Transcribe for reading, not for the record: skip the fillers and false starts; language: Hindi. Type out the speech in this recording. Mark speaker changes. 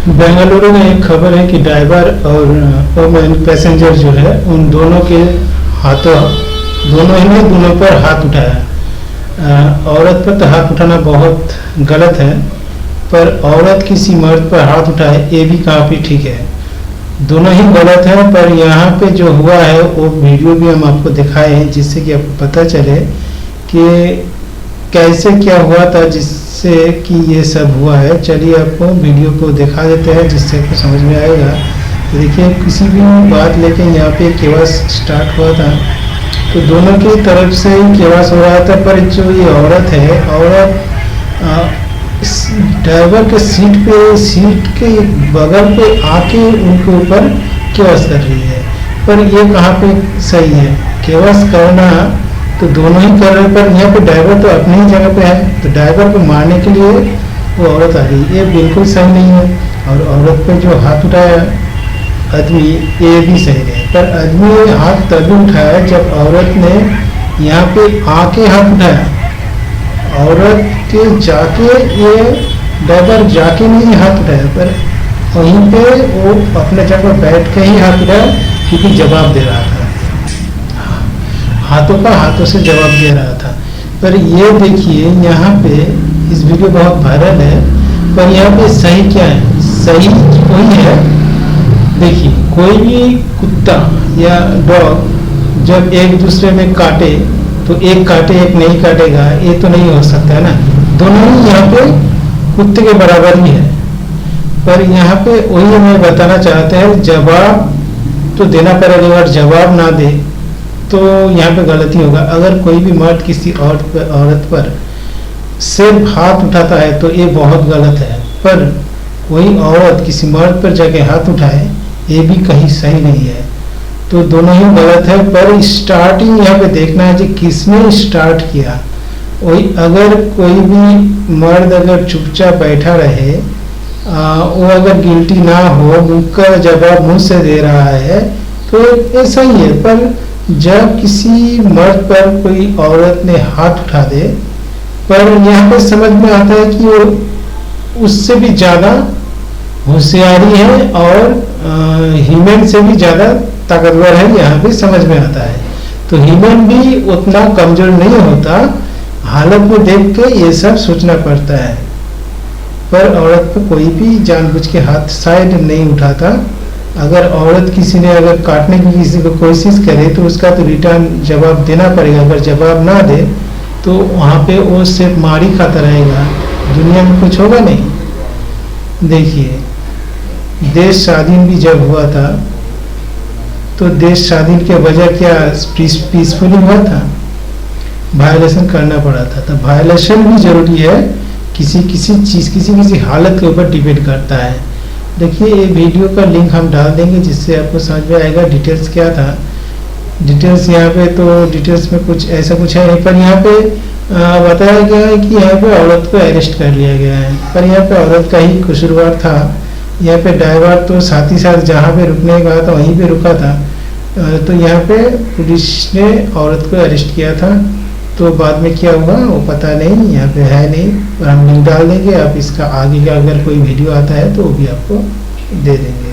Speaker 1: बेंगलुरु में एक खबर है कि ड्राइवर और पैसेंजर जो है उन दोनों के हाथों दोनों पर हाथ उठाया। औरत पर तो हाथ उठाना बहुत गलत है, पर औरत किसी मर्द पर हाथ उठाए ये भी काफ़ी ठीक है। दोनों ही गलत है, पर यहाँ पे जो हुआ है वो वीडियो भी हम आपको दिखाए हैं जिससे कि आपको पता चले कि कैसे क्या हुआ था जिससे कि ये सब हुआ है। चलिए आपको वीडियो को दिखा देते हैं जिससे आपको समझ में आएगा। तो देखिए, किसी भी बात लेके यहाँ पे केवास स्टार्ट हुआ था तो दोनों की तरफ से ही केवास हो रहा था, पर जो ये औरत है, औरत ड्राइवर के सीट के बगल पे आके उनके ऊपर केवास कर रही है। पर ये कहाँ पे सही है? केवास करना तो दोनों ही कर रहे, पर यहाँ पे ड्राइवर तो अपनी ही जगह पे है, तो ड्राइवर को मारने के लिए वो औरत आ रही है, ये बिल्कुल सही नहीं है। और औरत पे जो हाथ उठाया आदमी, ये भी सही नहीं, पर आदमी हाथ तभी उठाया जब औरत ने यहाँ पे आके हाथ उठाया। औरत के जाके ये ड्राइवर जाके नहीं हाथ उठाया, पर वहीं पे वो अपने जगह बैठ के ही हाथ उठाया क्योंकि जवाब दे रहा था, हाथों से जवाब दे रहा था। पर ये देखिए, यहाँ पे इस वीडियो बहुत वायरल है, पर यहाँ पे सही क्या है? सही वही है। देखिए, कोई भी कुत्ता या डॉग जब एक दूसरे में काटे तो एक काटे एक नहीं काटेगा, ये तो नहीं हो सकता है ना। दोनों ही यहाँ पे कुत्ते के बराबर ही है। पर यहाँ पे वही हमें बताना चाहते हैं, जवाब तो देना पड़ेगा, अगर जवाब ना दे तो यहाँ पे गलती होगा। अगर कोई भी मर्द किसी औरत पर सिर्फ हाथ उठाता है तो ये बहुत गलत है, पर वही औरत किसी मर्द पर जाके हाथ उठाए ये भी कहीं सही नहीं है। तो दोनों ही गलत है, पर स्टार्टिंग यहाँ पे देखना है कि किसने स्टार्ट किया। वही अगर कोई भी मर्द अगर चुपचाप बैठा रहे, वो अगर गिल्टी ना हो, उनका जवाब मुंह से दे रहा है तो ये सही है। पर जब किसी मर्द पर कोई औरत ने हाथ उठा दे, पर यहाँ पे समझ में आता है कि वो उससे भी ज़्यादा होशियारी है और ह्यूमन से भी ज़्यादा ताकतवर है, यहाँ पे समझ में आता है। तो ह्यूमन भी उतना कमजोर नहीं होता, हालत में देख के ये सब सोचना पड़ता है। पर औरत पे कोई भी जानबूझ के हाथ शायद नहीं उठाता। अगर औरत किसी ने अगर काटने की किसी को कोशिश करे तो उसका तो रिटर्न जवाब देना पड़ेगा। अगर जवाब ना दे तो वहाँ पे वो सिर्फ मार ही खाता रहेगा, दुनिया में कुछ होगा नहीं। देखिए, देश स्वाधीन भी जब हुआ था तो देश स्वाधीन के वजह क्या पीसफुली हुआ था? वायलेशन करना पड़ा था। तो वायलेशन भी जरूरी है, किसी चीज़ किसी हालत के ऊपर डिपेंड करता है। देखिए, ये वीडियो का लिंक हम डाल देंगे जिससे आपको समझ में आएगा डिटेल्स क्या था। डिटेल्स यहाँ पे तो डिटेल्स में कुछ ऐसा कुछ है, पर यहाँ पे बताया गया है कि यहाँ पे औरत को अरेस्ट कर लिया गया है, पर यहाँ पे औरत का ही कसूरवार था। यहाँ पे ड्राइवर तो साथ ही साथ जहाँ पे रुकने का था वहीं पे रुका था। तो यहाँ पे पुलिस ने औरत को अरेस्ट किया था। तो बाद में क्या हुआ वो पता नहीं, यहाँ पे है नहीं, पर हम लिंक डाल देंगे। आप इसका आगे का अगर कोई वीडियो आता है तो वो भी आपको दे देंगे।